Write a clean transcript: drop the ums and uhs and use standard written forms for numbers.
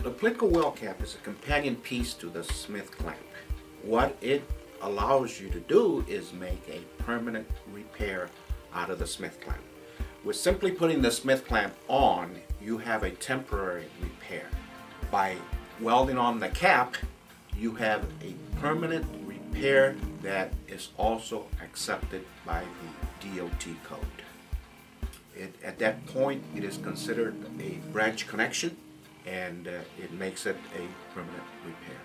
The PLIDCO Weld+Cap is a companion piece to the Smith+Clamp. What it allows you to do is make a permanent repair out of the Smith+Clamp. With simply putting the Smith+Clamp on, you have a temporary repair. By welding on the cap, you have a permanent repair that is also accepted by the DOT code. At that point, it is considered a branch connection, and it makes it a permanent repair.